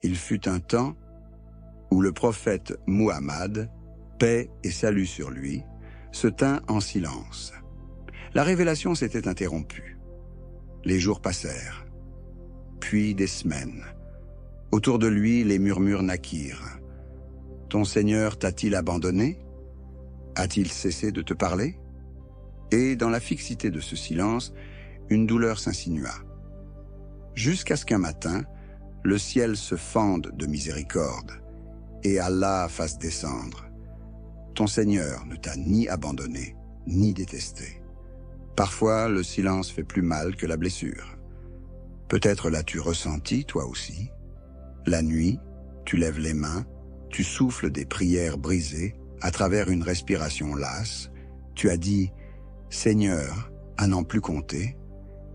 Il fut un temps où le prophète Muhammad, paix et salut sur lui, se tint en silence. La révélation s'était interrompue. Les jours passèrent, puis des semaines. Autour de lui, les murmures naquirent. « Ton Seigneur t'a-t-il abandonné? A-t-il cessé de te parler ?» Et dans la fixité de ce silence, une douleur s'insinua. Jusqu'à ce qu'un matin, le ciel se fende de miséricorde et Allah fasse descendre. Ton Seigneur ne t'a ni abandonné, ni détesté. Parfois, le silence fait plus mal que la blessure. Peut-être l'as-tu ressenti, toi aussi. La nuit, tu lèves les mains, tu souffles des prières brisées à travers une respiration lasse. Tu as dit « Seigneur » à n'en plus compter,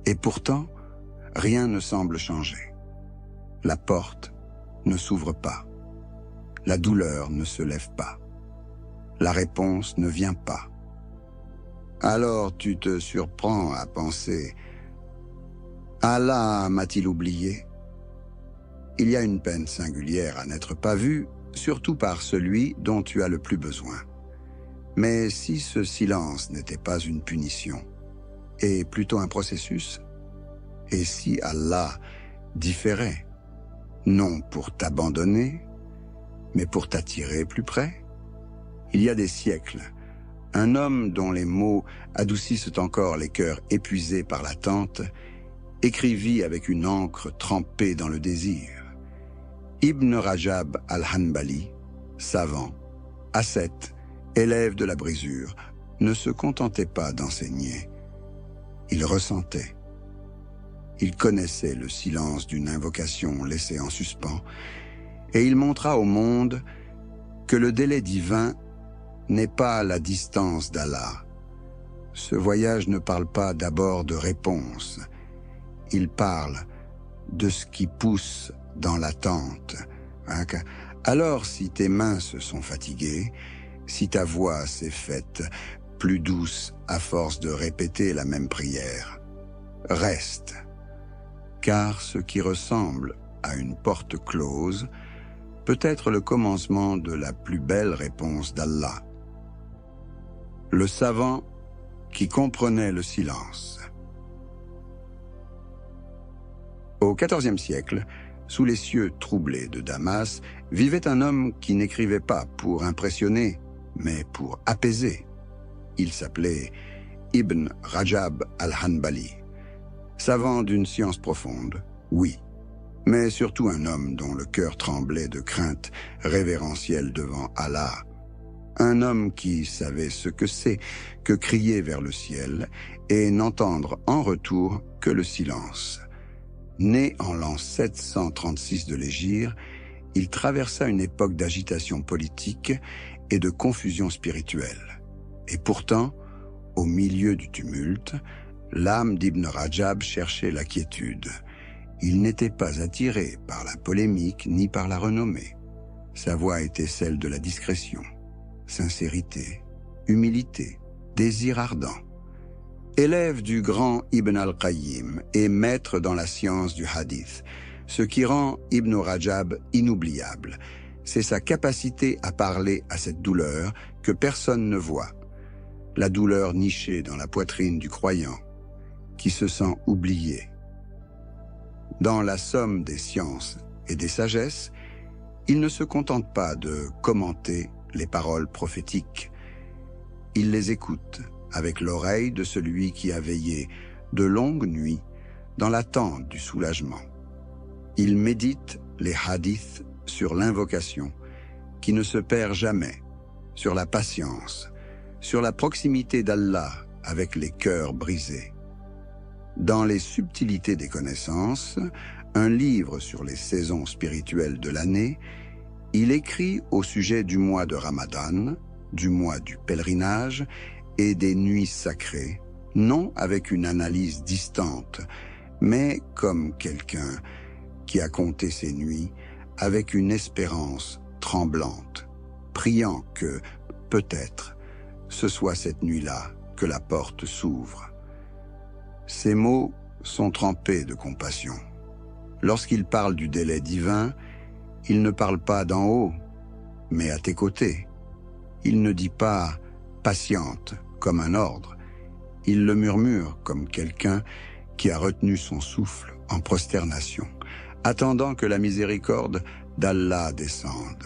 et pourtant, rien ne semble changer. La porte ne s'ouvre pas. La douleur ne se lève pas. La réponse ne vient pas. Alors tu te surprends à penser « Allah m'a-t-il oublié ?» Il y a une peine singulière à n'être pas vue, surtout par celui dont tu as le plus besoin. Mais si ce silence n'était pas une punition, et plutôt un processus, et si Allah différait, non pour t'abandonner, mais pour t'attirer plus près? Il y a des siècles, un homme dont les mots adoucissent encore les cœurs épuisés par l'attente, écrivit avec une encre trempée dans le désir. Ibn Rajab al-Hanbali, savant, ascète, élève de la brisure, ne se contentait pas d'enseigner. Il ressentait. Il connaissait le silence d'une invocation laissée en suspens, et il montra au monde que le délai divin n'est pas la distance d'Allah. Ce voyage ne parle pas d'abord de réponse. Il parle de ce qui pousse dans l'attente. Alors, si tes mains se sont fatiguées, si ta voix s'est faite plus douce à force de répéter la même prière, reste, car ce qui ressemble à une porte close peut être le commencement de la plus belle réponse d'Allah. Le savant qui comprenait le silence. Au XIVe siècle, sous les cieux troublés de Damas, vivait un homme qui n'écrivait pas pour impressionner, mais pour apaiser. Il s'appelait Ibn Rajab al-Hanbali. Savant d'une science profonde, oui, mais surtout un homme dont le cœur tremblait de crainte révérentielle devant Allah. Un homme qui savait ce que c'est que crier vers le ciel et n'entendre en retour que le silence. Né en l'an 736 de l'Hégire, il traversa une époque d'agitation politique et de confusion spirituelle. Et pourtant, au milieu du tumulte, l'âme d'Ibn Rajab cherchait la quiétude. Il n'était pas attiré par la polémique ni par la renommée. Sa voix était celle de la discrétion, sincérité, humilité, désir ardent. Élève du grand Ibn al-Qayyim et maître dans la science du hadith, ce qui rend Ibn Rajab inoubliable, c'est sa capacité à parler à cette douleur que personne ne voit. La douleur nichée dans la poitrine du croyant, qui se sent oublié. Dans la somme des sciences et des sagesses, il ne se contente pas de commenter les paroles prophétiques. Il les écoute avec l'oreille de celui qui a veillé de longues nuits dans l'attente du soulagement. Il médite les hadiths sur l'invocation, qui ne se perd jamais, sur la patience, sur la proximité d'Allah avec les cœurs brisés. Dans les subtilités des connaissances, un livre sur les saisons spirituelles de l'année, il écrit au sujet du mois de Ramadan, du mois du pèlerinage et des nuits sacrées, non avec une analyse distante, mais comme quelqu'un qui a compté ses nuits avec une espérance tremblante, priant que, peut-être, ce soit cette nuit-là que la porte s'ouvre. Ces mots sont trempés de compassion. Lorsqu'il parle du délai divin, il ne parle pas d'en haut, mais à tes côtés. Il ne dit pas « patiente » comme un ordre. Il le murmure comme quelqu'un qui a retenu son souffle en prosternation, attendant que la miséricorde d'Allah descende.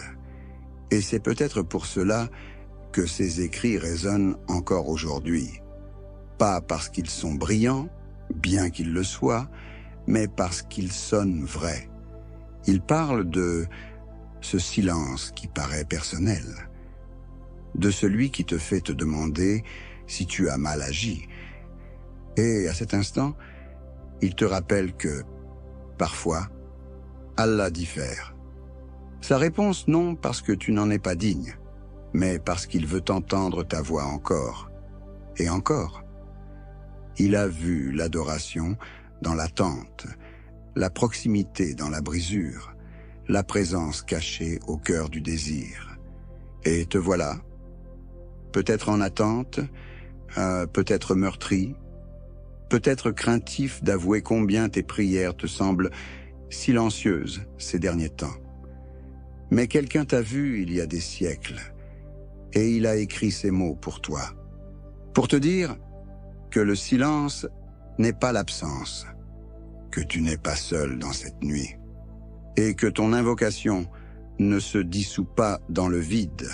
Et c'est peut-être pour cela que ces écrits résonnent encore aujourd'hui. Pas parce qu'ils sont brillants, bien qu'ils le soient, mais parce qu'ils sonnent vrais. Ils parlent de ce silence qui paraît personnel, de celui qui te fait te demander si tu as mal agi. Et à cet instant, il te rappelle que, parfois, Allah diffère. Sa réponse non parce que tu n'en es pas digne, mais parce qu'il veut entendre ta voix encore et encore. Il a vu l'adoration dans l'attente, la proximité dans la brisure, la présence cachée au cœur du désir. Et te voilà, peut-être en attente, peut-être meurtri, peut-être craintif d'avouer combien tes prières te semblent silencieuses ces derniers temps. Mais quelqu'un t'a vu il y a des siècles, et il a écrit ces mots pour toi, pour te dire que le silence n'est pas l'absence, que tu n'es pas seul dans cette nuit, et que ton invocation ne se dissout pas dans le vide.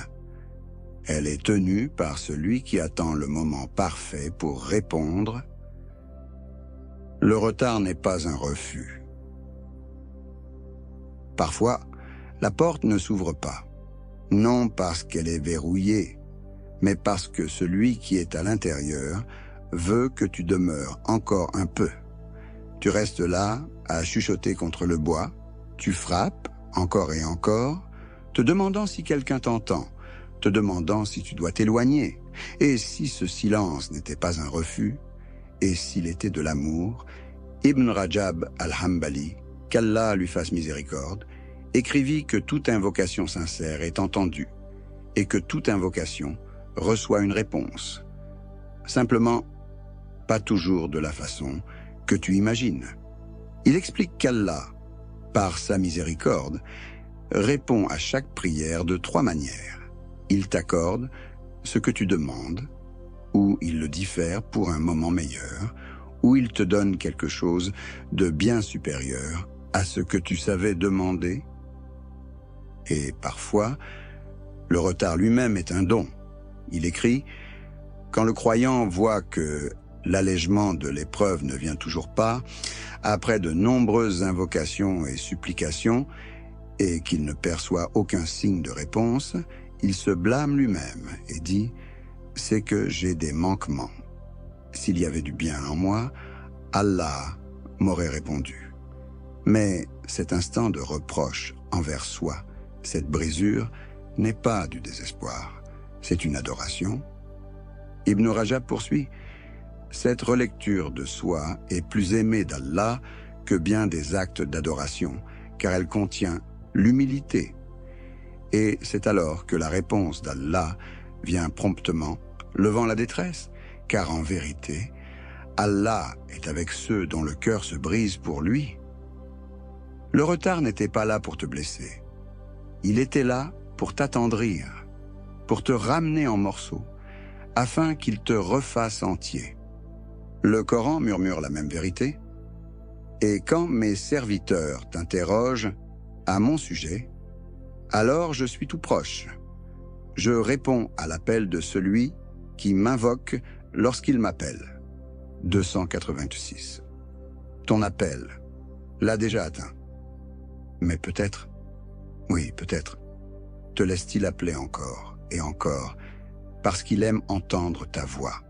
Elle est tenue par celui qui attend le moment parfait pour répondre. Le retard n'est pas un refus. Parfois, la porte ne s'ouvre pas, non parce qu'elle est verrouillée, mais parce que celui qui est à l'intérieur veut que tu demeures encore un peu. Tu restes là, à chuchoter contre le bois, tu frappes, encore et encore, te demandant si quelqu'un t'entend, te demandant si tu dois t'éloigner, et si ce silence n'était pas un refus, et s'il était de l'amour. Ibn Rajab al-Hanbali, qu'Allah lui fasse miséricorde, écrivit que toute invocation sincère est entendue, et que toute invocation reçoit une réponse. Simplement, pas toujours de la façon que tu imagines. Il explique qu'Allah, par sa miséricorde, répond à chaque prière de 3 manières. Il t'accorde ce que tu demandes, ou il le diffère pour un moment meilleur, ou il te donne quelque chose de bien supérieur à ce que tu savais demander. Et parfois, le retard lui-même est un don. Il écrit « Quand le croyant voit que l'allègement de l'épreuve ne vient toujours pas, après de nombreuses invocations et supplications, et qu'il ne perçoit aucun signe de réponse, il se blâme lui-même et dit « C'est que j'ai des manquements. S'il y avait du bien en moi, Allah m'aurait répondu. » Mais cet instant de reproche envers soi, cette brisure, n'est pas du désespoir, c'est une adoration. Ibn Rajab poursuit « Cette relecture de soi est plus aimée d'Allah que bien des actes d'adoration, car elle contient l'humilité. Et c'est alors que la réponse d'Allah vient promptement, levant la détresse, car en vérité, Allah est avec ceux dont le cœur se brise pour lui. » Le retard n'était pas là pour te blesser. Il était là pour t'attendrir, pour te ramener en morceaux, afin qu'il te refasse entier. Le Coran murmure la même vérité. Et quand mes serviteurs t'interrogent à mon sujet, alors je suis tout proche. Je réponds à l'appel de celui qui m'invoque lorsqu'il m'appelle. 286. Ton appel l'a déjà atteint. Mais peut-être, oui, peut-être, te laisse-t-il appeler encore et encore, parce qu'il aime entendre ta voix.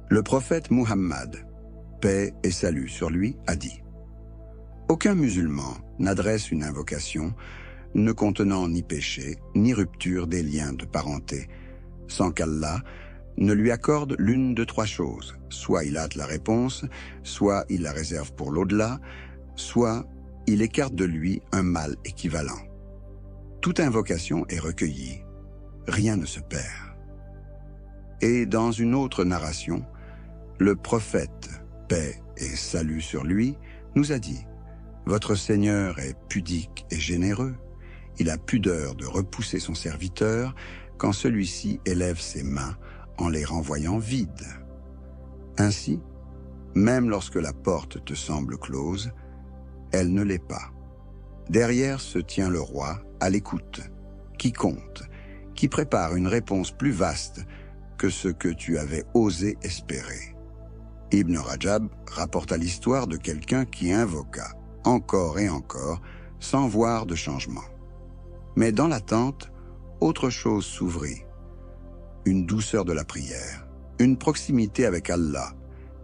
Le prophète Muhammad, paix et salut sur lui, a dit « Aucun musulman n'adresse une invocation ne contenant ni péché, ni rupture des liens de parenté, sans qu'Allah ne lui accorde l'une de 3 choses. Soit il hâte la réponse, soit il la réserve pour l'au-delà, soit il écarte de lui un mal équivalent. Toute invocation est recueillie, rien ne se perd. » Et dans une autre narration, le prophète, paix et salut sur lui, nous a dit « Votre Seigneur est pudique et généreux, Il a pudeur de repousser son serviteur quand celui-ci élève ses mains en les renvoyant vides. Ainsi, même lorsque la porte te semble close, elle ne l'est pas. Derrière se tient le roi à l'écoute, qui compte, qui prépare une réponse plus vaste que ce que tu avais osé espérer. Ibn Rajab rapporta l'histoire de quelqu'un qui invoqua, encore et encore, sans voir de changement. Mais dans l'attente, autre chose s'ouvrit. Une douceur de la prière, une proximité avec Allah,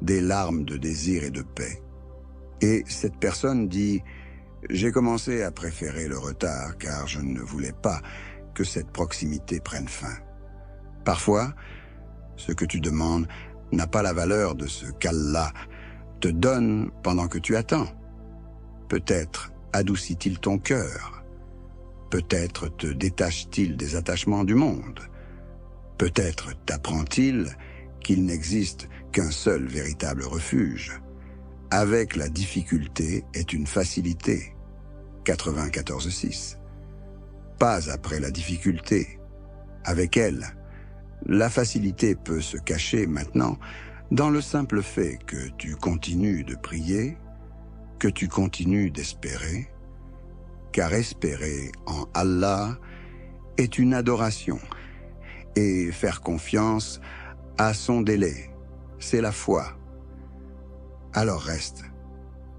des larmes de désir et de paix. Et cette personne dit « J'ai commencé à préférer le retard car je ne voulais pas que cette proximité prenne fin. » Parfois, ce que tu demandes n'a pas la valeur de ce qu'Allah te donne pendant que tu attends. Peut-être adoucit-il ton cœur. Peut-être te détache-t-il des attachements du monde. Peut-être t'apprend-il qu'il n'existe qu'un seul véritable refuge. Avec la difficulté est une facilité. 94.6. Pas après la difficulté. Avec elle, la facilité peut se cacher maintenant dans le simple fait que tu continues de prier, que tu continues d'espérer, car espérer en Allah est une adoration, et faire confiance à son délai, c'est la foi. Alors reste,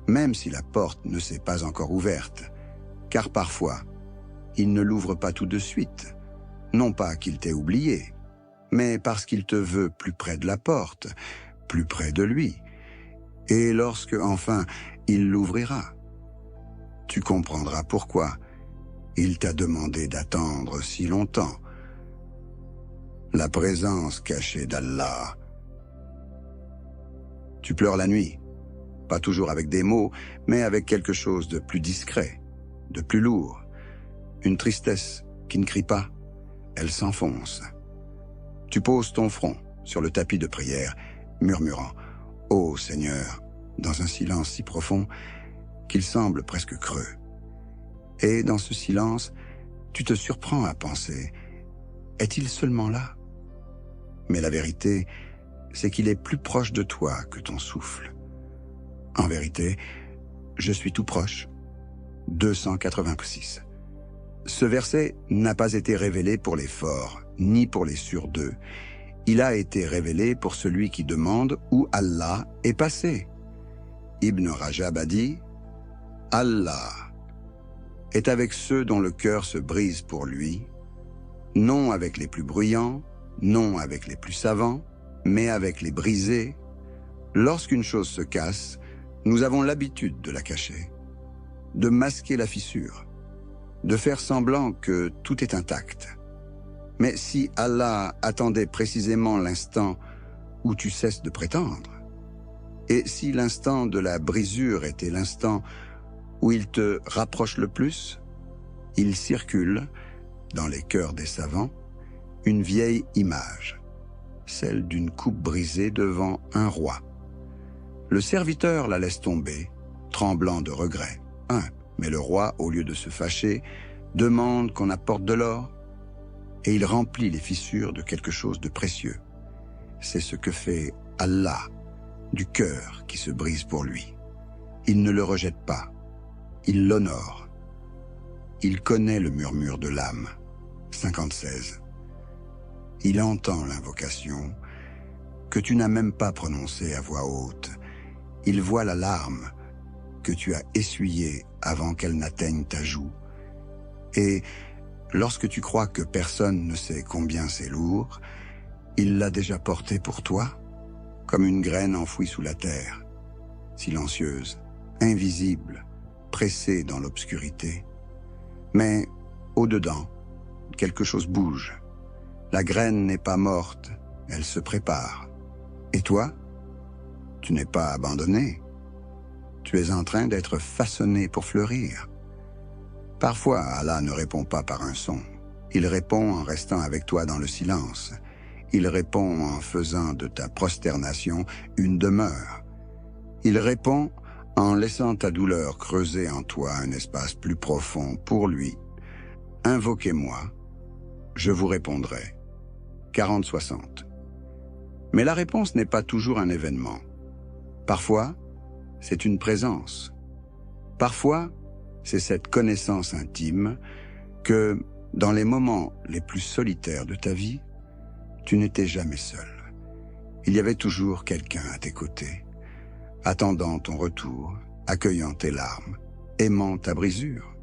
même si la porte ne s'est pas encore ouverte, car parfois, il ne l'ouvre pas tout de suite, non pas qu'il t'ait oublié, mais parce qu'il te veut plus près de la porte, plus près de lui. Et lorsque, enfin, il l'ouvrira, tu comprendras pourquoi il t'a demandé d'attendre si longtemps. La présence cachée d'Allah. Tu pleures la nuit, pas toujours avec des mots, mais avec quelque chose de plus discret, de plus lourd. Une tristesse qui ne crie pas, elle s'enfonce. Tu poses ton front sur le tapis de prière, murmurant « Ô Seigneur », dans un silence si profond qu'il semble presque creux. Et dans ce silence, tu te surprends à penser « Est-il seulement là ?» Mais la vérité, c'est qu'il est plus proche de toi que ton souffle. En vérité, je suis tout proche. 286. Ce verset n'a pas été révélé pour les forts, ni pour les sûrs d'eux. Il a été révélé pour celui qui demande où Allah est passé. Ibn Rajab a dit « Allah est avec ceux dont le cœur se brise pour lui, non avec les plus bruyants, non avec les plus savants, mais avec les brisés. Lorsqu'une chose se casse, nous avons l'habitude de la cacher, de masquer la fissure, de faire semblant que tout est intact. Mais si Allah attendait précisément l'instant où tu cesses de prétendre, et si l'instant de la brisure était l'instant où il te rapproche le plus, il circule, dans les cœurs des savants, une vieille image, celle d'une coupe brisée devant un roi. Le serviteur la laisse tomber, tremblant de regret. Mais le roi, au lieu de se fâcher, demande qu'on apporte de l'or, et il remplit les fissures de quelque chose de précieux. C'est ce que fait Allah, du cœur qui se brise pour lui. Il ne le rejette pas, il l'honore. Il connaît le murmure de l'âme. 56. Il entend l'invocation que tu n'as même pas prononcée à voix haute. Il voit la larme que tu as essuyée avant qu'elle n'atteigne ta joue. Et lorsque tu crois que personne ne sait combien c'est lourd, il l'a déjà portée pour toi, comme une graine enfouie sous la terre, silencieuse, invisible, pressée dans l'obscurité. Mais au-dedans, quelque chose bouge. La graine n'est pas morte, elle se prépare. Et toi, tu n'es pas abandonné. Tu es en train d'être façonné pour fleurir. Parfois, Allah ne répond pas par un son. Il répond en restant avec toi dans le silence. Il répond en faisant de ta prosternation une demeure. Il répond en laissant ta douleur creuser en toi un espace plus profond pour lui, Invoquez-moi, je vous répondrai. 40-60. Mais la réponse n'est pas toujours un événement. Parfois, c'est une présence. Parfois, c'est cette connaissance intime que, dans les moments les plus solitaires de ta vie, tu n'étais jamais seul. Il y avait toujours quelqu'un à tes côtés, attendant ton retour, accueillant tes larmes, aimant ta brisure.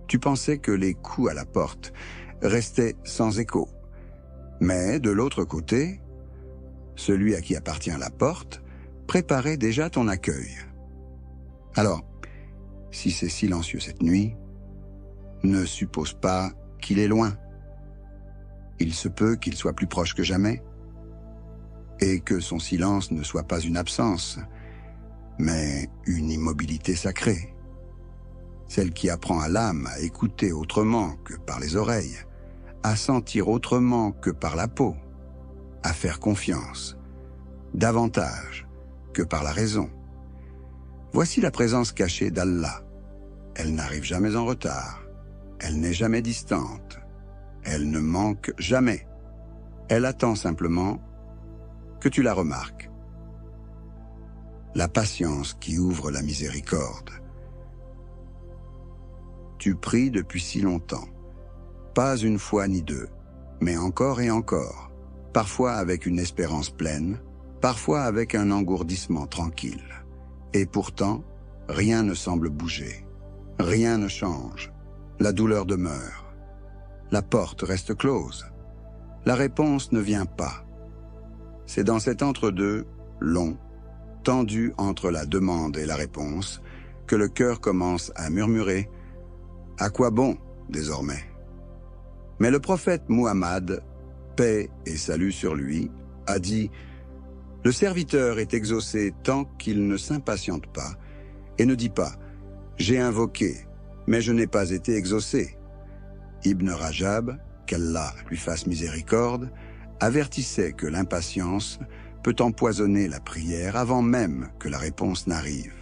Tu pensais que les coups à la porte restaient sans écho. Mais de l'autre côté, celui à qui appartient la porte préparait déjà ton accueil. Alors, si c'est silencieux cette nuit, ne suppose pas qu'il est loin. Il se peut qu'il soit plus proche que jamais, et que son silence ne soit pas une absence, mais une immobilité sacrée, celle qui apprend à l'âme à écouter autrement que par les oreilles, à sentir autrement que par la peau, à faire confiance, davantage que par la raison. Voici la présence cachée d'Allah. Elle n'arrive jamais en retard, elle n'est jamais distante, elle ne manque jamais. Elle attend simplement que tu la remarques. La patience qui ouvre la miséricorde. Tu pries depuis si longtemps, pas une fois ni deux, mais encore et encore, parfois avec une espérance pleine, parfois avec un engourdissement tranquille. Et pourtant, rien ne semble bouger, rien ne change, la douleur demeure, la porte reste close, la réponse ne vient pas. C'est dans cet entre-deux, long, tendu entre la demande et la réponse, que le cœur commence à murmurer « À quoi bon, désormais ?» Mais le prophète Muhammad, paix et salut sur lui, a dit « Le serviteur est exaucé tant qu'il ne s'impatiente pas et ne dit pas « J'ai invoqué, mais je n'ai pas été exaucé ». Ibn Rajab, qu'Allah lui fasse miséricorde, avertissait que l'impatience peut empoisonner la prière avant même que la réponse n'arrive.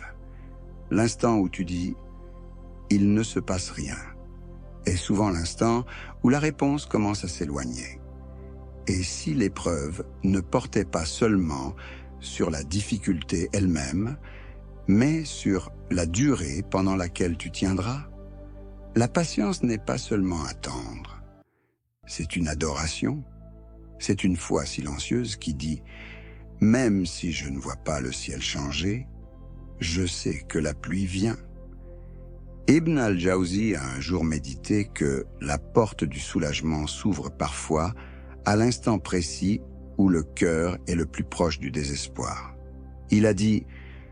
L'instant où tu dis « il ne se passe rien » est souvent l'instant où la réponse commence à s'éloigner. Et si l'épreuve ne portait pas seulement sur la difficulté elle-même, mais sur la durée pendant laquelle tu tiendras, la patience n'est pas seulement attendre, c'est une adoration. C'est une foi silencieuse qui dit « Même si je ne vois pas le ciel changer, je sais que la pluie vient. » Ibn al-Jawzi a un jour médité que la porte du soulagement s'ouvre parfois à l'instant précis où le cœur est le plus proche du désespoir. Il a dit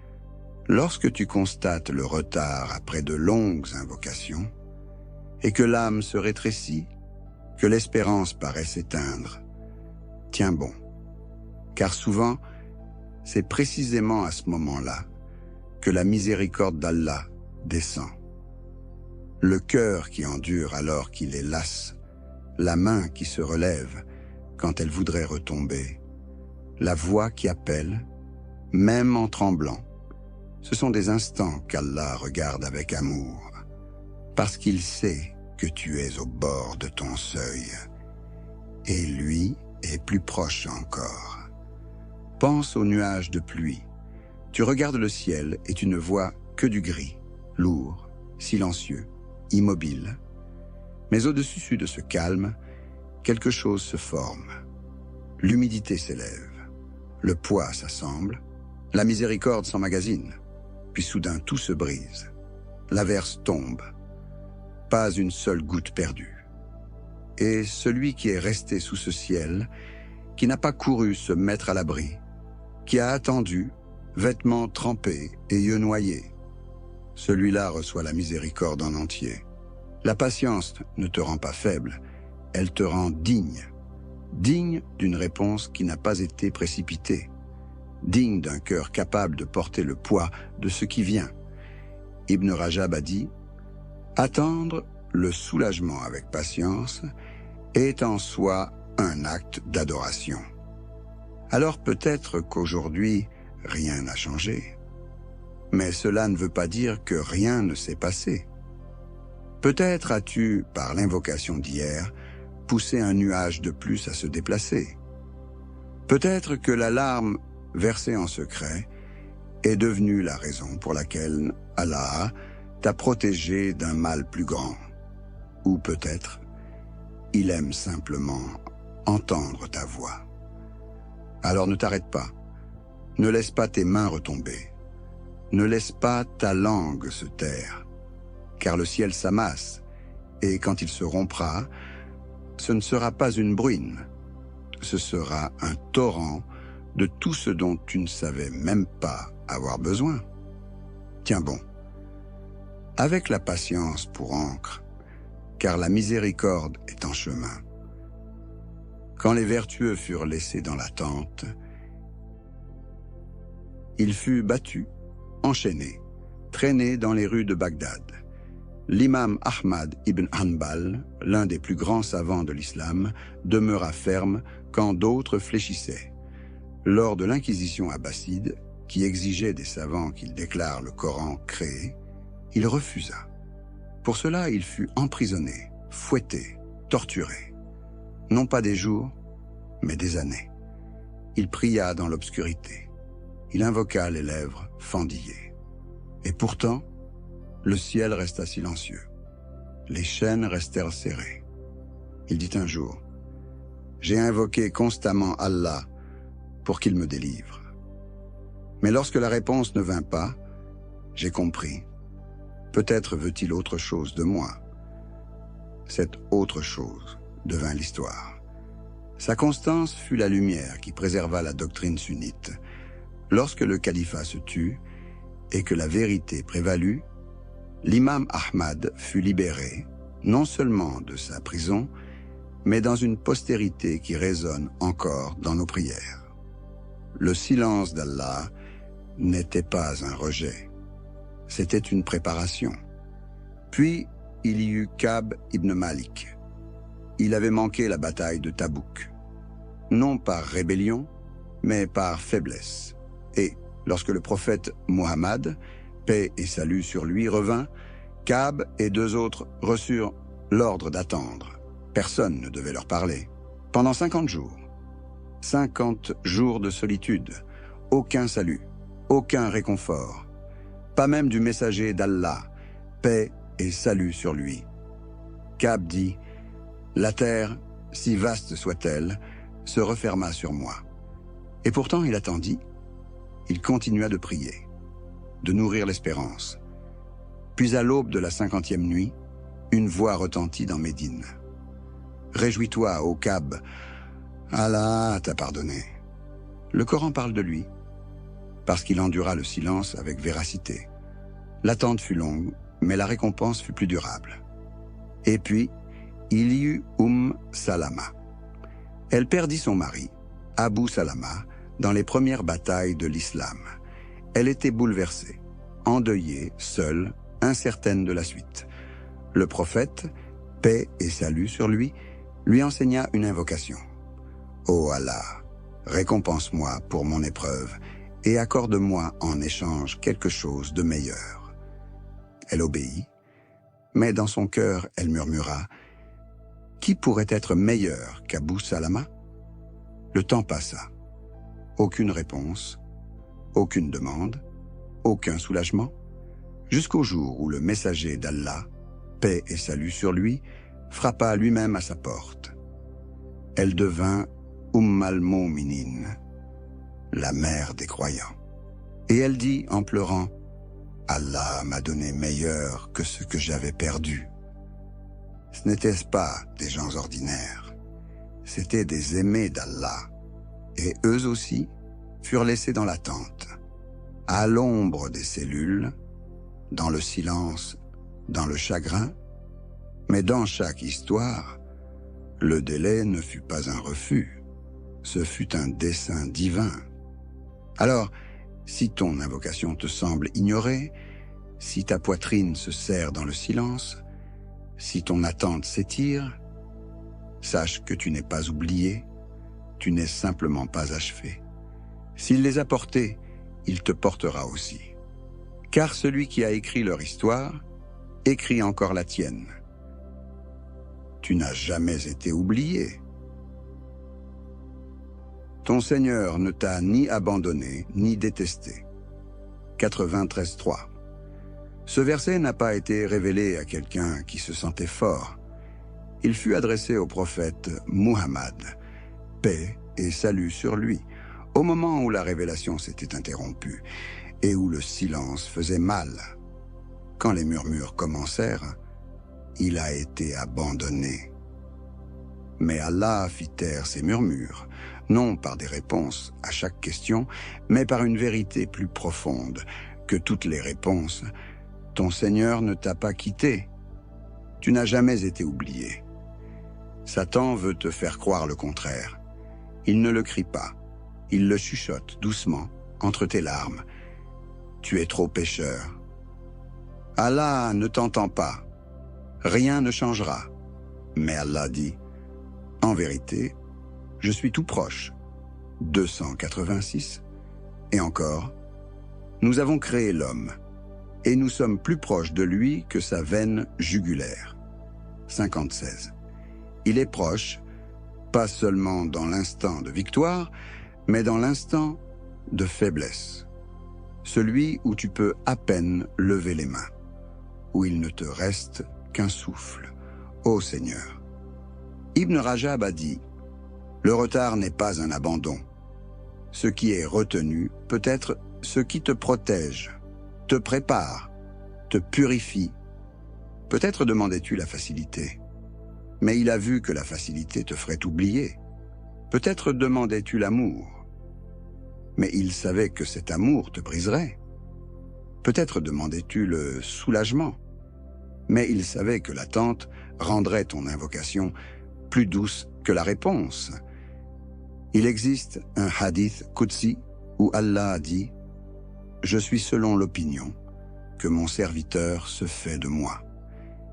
« Lorsque tu constates le retard après de longues invocations, et que l'âme se rétrécit, que l'espérance paraît s'éteindre, tiens bon, car souvent, c'est précisément à ce moment-là que la miséricorde d'Allah descend. Le cœur qui endure alors qu'il est las, la main qui se relève quand elle voudrait retomber, la voix qui appelle, même en tremblant, ce sont des instants qu'Allah regarde avec amour, parce qu'il sait que tu es au bord de ton seuil, et lui est plus proche encore. Pense aux nuages de pluie. Tu regardes le ciel et tu ne vois que du gris, lourd, silencieux, immobile. Mais au-dessus de ce calme, quelque chose se forme. L'humidité s'élève, le poids s'assemble, la miséricorde s'emmagasine, puis soudain tout se brise. L'averse tombe, pas une seule goutte perdue. Et celui qui est resté sous ce ciel, qui n'a pas couru se mettre à l'abri, qui a attendu, vêtements trempés et yeux noyés, celui-là reçoit la miséricorde en entier. La patience ne te rend pas faible, elle te rend digne, digne d'une réponse qui n'a pas été précipitée, digne d'un cœur capable de porter le poids de ce qui vient. Ibn Rajab a dit « Attendre le soulagement avec patience est en soi un acte d'adoration. » Alors peut-être qu'aujourd'hui, rien n'a changé. Mais cela ne veut pas dire que rien ne s'est passé. Peut-être as-tu, par l'invocation d'hier, poussé un nuage de plus à se déplacer. Peut-être que la larme versée en secret est devenue la raison pour laquelle Allah t'a protégé d'un mal plus grand. Ou peut-être, il aime simplement entendre ta voix. Alors ne t'arrête pas, ne laisse pas tes mains retomber, ne laisse pas ta langue se taire, car le ciel s'amasse, et quand il se rompra, ce ne sera pas une bruine, ce sera un torrent de tout ce dont tu ne savais même pas avoir besoin. Tiens bon, avec la patience pour encre, car la miséricorde est en chemin. Quand les vertueux furent laissés dans l'attente, il fut battu, enchaîné, traîné dans les rues de Bagdad. L'imam Ahmad ibn Hanbal, l'un des plus grands savants de l'islam, demeura ferme quand d'autres fléchissaient. Lors de l'inquisition abbasside, qui exigeait des savants qu'ils déclarent le Coran créé, il refusa. Pour cela, il fut emprisonné, fouetté, torturé. Non pas des jours, mais des années. Il pria dans l'obscurité. Il invoqua les lèvres fendillées. Et pourtant, le ciel resta silencieux. Les chaînes restèrent serrées. Il dit un jour, « J'ai invoqué constamment Allah pour qu'il me délivre. » Mais lorsque la réponse ne vint pas, j'ai compris. Peut-être veut-il autre chose de moi. Cette autre chose devint l'histoire. Sa constance fut la lumière qui préserva la doctrine sunnite. Lorsque le califat se tut et que la vérité prévalut, l'imam Ahmad fut libéré, non seulement de sa prison, mais dans une postérité qui résonne encore dans nos prières. Le silence d'Allah n'était pas un rejet, c'était une préparation. Puis, il y eut Ka'b ibn Malik. Il avait manqué la bataille de Tabouk, non par rébellion, mais par faiblesse. Et lorsque le prophète Muhammad, paix et salut sur lui, revint, Ka'b et 2 autres reçurent l'ordre d'attendre. Personne ne devait leur parler. Pendant 50 jours. 50 jours de solitude. Aucun salut, aucun réconfort. Pas même du messager d'Allah, paix et salut sur lui. Ka'b dit, « La terre, si vaste soit-elle, se referma sur moi. » Et pourtant il attendit. Il continua de prier, de nourrir l'espérance. Puis à l'aube de la 50e nuit, une voix retentit dans Médine. « Réjouis-toi, ô Ka'b, Allah t'a pardonné. » Le Coran parle de lui, parce qu'il endura le silence avec véracité. L'attente fut longue, mais la récompense fut plus durable. Et puis, il y eut Salama. Elle perdit son mari, Abu Salama, dans les premières batailles de l'islam. Elle était bouleversée, endeuillée, seule, incertaine de la suite. Le prophète, paix et salut sur lui enseigna une invocation. « Ô Allah, récompense-moi pour mon épreuve et accorde-moi en échange quelque chose de meilleur. » Elle obéit, mais dans son cœur, elle murmura « Qui pourrait être meilleur qu'Abu Salama ?» Le temps passa. Aucune réponse, aucune demande, aucun soulagement, jusqu'au jour où le messager d'Allah, paix et salut sur lui, frappa lui-même à sa porte. Elle devint al-Mu'minin, la mère des croyants. Et elle dit en pleurant, « Allah m'a donné meilleur que ce que j'avais perdu. » Ce n'étaient pas des gens ordinaires, c'étaient des aimés d'Allah, et eux aussi furent laissés dans l'attente, à l'ombre des cellules, dans le silence, dans le chagrin, mais dans chaque histoire, le délai ne fut pas un refus, ce fut un dessein divin. Alors, si ton invocation te semble ignorée, si ta poitrine se serre dans le silence, si ton attente s'étire, sache que tu n'es pas oublié, tu n'es simplement pas achevé. S'il les a portés, il te portera aussi. Car celui qui a écrit leur histoire, écris encore la tienne. Tu n'as jamais été oublié. Ton Seigneur ne t'a ni abandonné, ni détesté. 93.3. Ce verset n'a pas été révélé à quelqu'un qui se sentait fort. Il fut adressé au prophète Muhammad, paix et salut sur lui, au moment où la révélation s'était interrompue et où le silence faisait mal. Quand les murmures commencèrent, il a été abandonné. Mais Allah fit taire ces murmures, non par des réponses à chaque question, mais par une vérité plus profonde que toutes les réponses. Ton Seigneur ne t'a pas quitté. Tu n'as jamais été oublié. Satan veut te faire croire le contraire. Il ne le crie pas. Il le chuchote doucement, entre tes larmes. Tu es trop pécheur. Allah ne t'entend pas. Rien ne changera. Mais Allah dit, en vérité, je suis tout proche. 286. Et encore, nous avons créé l'homme, et nous sommes plus proches de lui que sa veine jugulaire. 56. Il est proche, pas seulement dans l'instant de victoire, mais dans l'instant de faiblesse. Celui où tu peux à peine lever les mains, où il ne te reste qu'un souffle. Ô Seigneur. Ibn Rajab a dit, le retard n'est pas un abandon. Ce qui est retenu peut être ce qui te protège, te prépare, te purifie. Peut-être demandais-tu la facilité, mais il a vu que la facilité te ferait oublier. Peut-être demandais-tu l'amour, mais il savait que cet amour te briserait. Peut-être demandais-tu le soulagement, mais il savait que l'attente rendrait ton invocation plus douce que la réponse. Il existe un hadith Qudsi où Allah a dit « Je suis selon l'opinion que mon serviteur se fait de moi.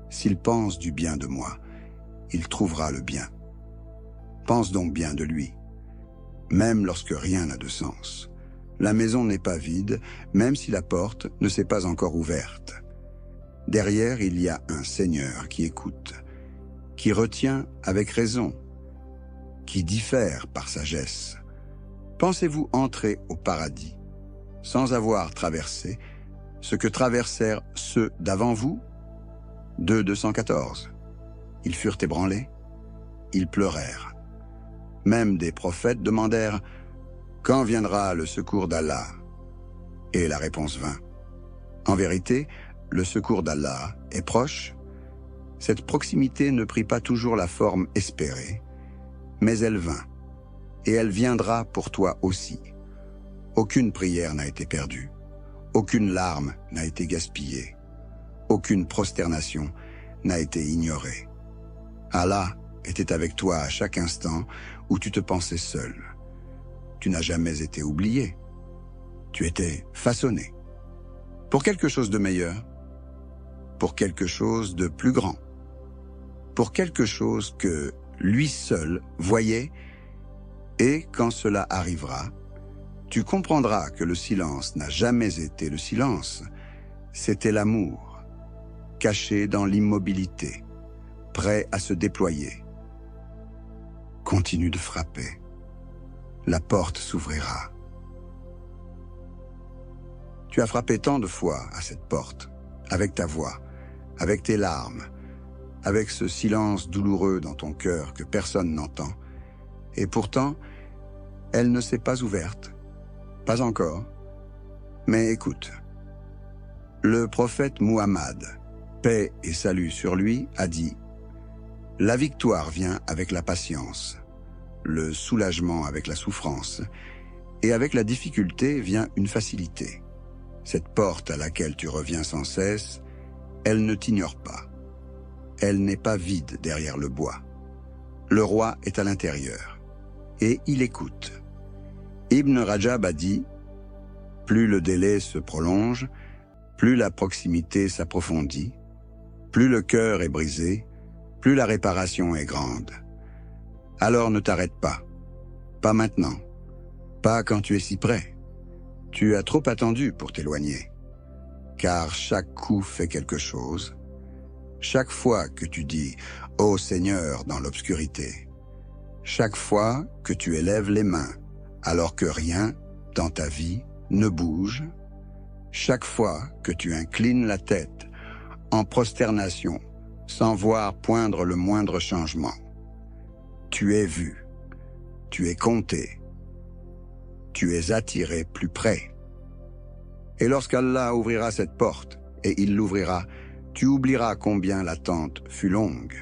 S'il pense du bien de moi, il trouvera le bien. Pense donc bien de lui, même lorsque rien n'a de sens. La maison n'est pas vide, même si la porte ne s'est pas encore ouverte. Derrière, il y a un Seigneur qui écoute, qui retient avec raison, qui diffère par sagesse. Pensez-vous entrer au paradis sans avoir traversé ce que traversèrent ceux d'avant vous? 214. Ils furent ébranlés, ils pleurèrent. Même des prophètes demandèrent « Quand viendra le secours d'Allah ?» Et la réponse vint. En vérité, le secours d'Allah est proche. Cette proximité ne prit pas toujours la forme espérée, mais elle vint, et elle viendra pour toi aussi. Aucune prière n'a été perdue, aucune larme n'a été gaspillée, aucune prosternation n'a été ignorée. Allah était avec toi à chaque instant où tu te pensais seul. Tu n'as jamais été oublié. Tu étais façonné. Pour quelque chose de meilleur, pour quelque chose de plus grand, pour quelque chose que lui seul voyait, et quand cela arrivera, tu comprendras que le silence n'a jamais été le silence, c'était l'amour, caché dans l'immobilité, prêt à se déployer. Continue de frapper, la porte s'ouvrira. Tu as frappé tant de fois à cette porte, avec ta voix, avec tes larmes, avec ce silence douloureux dans ton cœur que personne n'entend. Et pourtant, elle ne s'est pas ouverte. Pas encore. Mais écoute. Le prophète Muhammad, paix et salut sur lui, a dit « La victoire vient avec la patience, le soulagement avec la souffrance, et avec la difficulté vient une facilité. Cette porte à laquelle tu reviens sans cesse, elle ne t'ignore pas. Elle n'est pas vide derrière le bois. Le roi est à l'intérieur, et il écoute. » Ibn Rajab a dit « Plus le délai se prolonge, plus la proximité s'approfondit, plus le cœur est brisé, plus la réparation est grande. Alors ne t'arrête pas. Pas maintenant. Pas quand tu es si près. Tu as trop attendu pour t'éloigner. Car chaque coup fait quelque chose. Chaque fois que tu dis « Ô Seigneur » dans l'obscurité, chaque fois que tu élèves les mains alors que rien dans ta vie ne bouge, chaque fois que tu inclines la tête en prosternation sans voir poindre le moindre changement, tu es vu, tu es compté, tu es attiré plus près. Et lorsqu'Allah ouvrira cette porte, et il l'ouvrira, tu oublieras combien l'attente fut longue.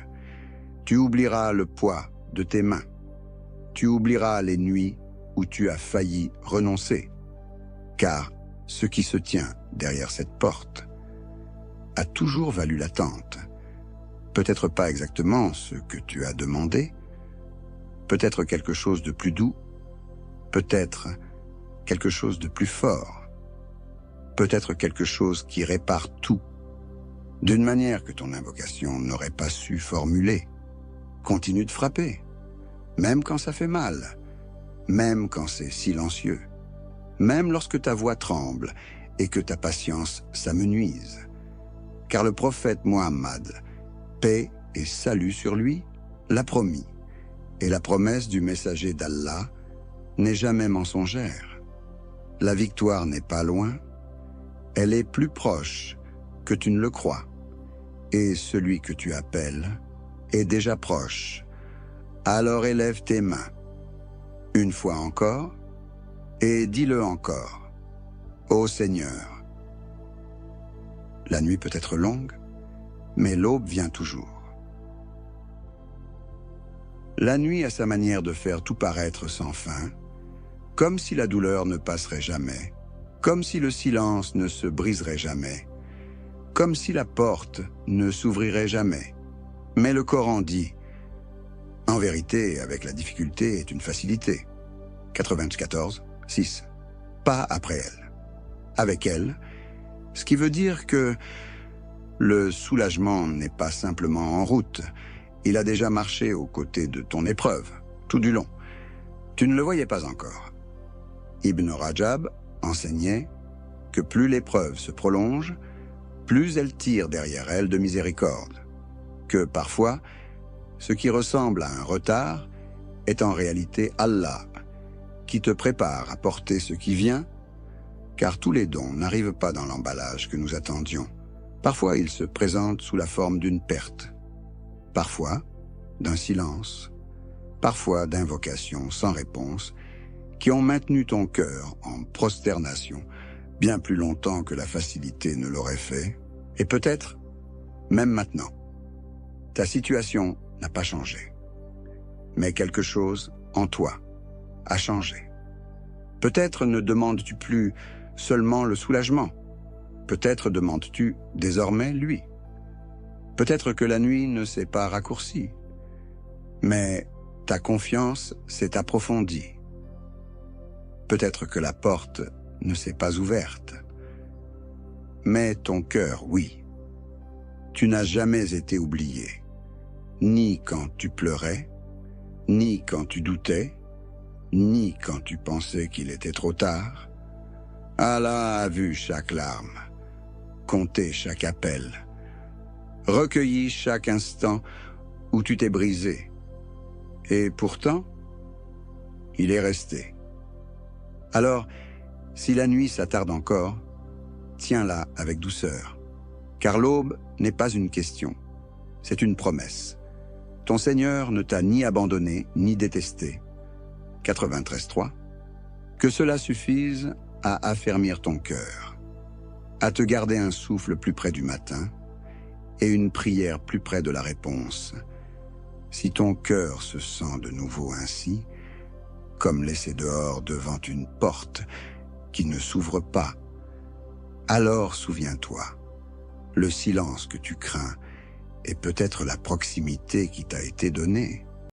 Tu oublieras le poids de tes mains. Tu oublieras les nuits où tu as failli renoncer. Car ce qui se tient derrière cette porte a toujours valu l'attente. Peut-être pas exactement ce que tu as demandé, peut-être quelque chose de plus doux, peut-être quelque chose de plus fort, peut-être quelque chose qui répare tout, d'une manière que ton invocation n'aurait pas su formuler. Continue de frapper, même quand ça fait mal, même quand c'est silencieux, même lorsque ta voix tremble et que ta patience s'amenuise. Car le prophète Muhammad, paix et salut sur lui, l'a promis, et la promesse du messager d'Allah n'est jamais mensongère. La victoire n'est pas loin, elle est plus proche que tu ne le crois, et celui que tu appelles est déjà proche. Alors élève tes mains, une fois encore, et dis-le encore, ô Seigneur. La nuit peut être longue, mais l'aube vient toujours. La nuit a sa manière de faire tout paraître sans fin, comme si la douleur ne passerait jamais, comme si le silence ne se briserait jamais, comme si la porte ne s'ouvrirait jamais. Mais le Coran dit, en vérité, avec la difficulté est une facilité. 94, 6. Pas après elle. Avec elle, ce qui veut dire que le soulagement n'est pas simplement en route, il a déjà marché aux côtés de ton épreuve, tout du long. Tu ne le voyais pas encore. Ibn Rajab enseignait que plus l'épreuve se prolonge, plus elle tire derrière elle de miséricorde, que parfois, ce qui ressemble à un retard est en réalité Allah, qui te prépare à porter ce qui vient, car tous les dons n'arrivent pas dans l'emballage que nous attendions. Parfois, ils se présentent sous la forme d'une perte, parfois d'un silence, parfois d'invocations sans réponse, qui ont maintenu ton cœur en prosternation bien plus longtemps que la facilité ne l'aurait fait, et peut-être même maintenant. Ta situation n'a pas changé, mais quelque chose en toi a changé. Peut-être ne demandes-tu plus seulement le soulagement, peut-être demandes-tu désormais lui. Peut-être que la nuit ne s'est pas raccourcie, mais ta confiance s'est approfondie. Peut-être que la porte ne s'est pas ouverte, mais ton cœur, oui. Tu n'as jamais été oublié, ni quand tu pleurais, ni quand tu doutais, ni quand tu pensais qu'il était trop tard. Allah a vu chaque larme, compté chaque appel, recueilli chaque instant où tu t'es brisé. Et pourtant, il est resté. Alors, si la nuit s'attarde encore, tiens-la avec douceur, car l'aube n'est pas une question, c'est une promesse. Ton Seigneur ne t'a ni abandonné, ni détesté. 93.3. Que cela suffise à affermir ton cœur, à te garder un souffle plus près du matin et une prière plus près de la réponse. Si ton cœur se sent de nouveau ainsi, comme laissé dehors devant une porte qui ne s'ouvre pas, alors souviens-toi, le silence que tu crains est peut-être la proximité qui t'a été donnée.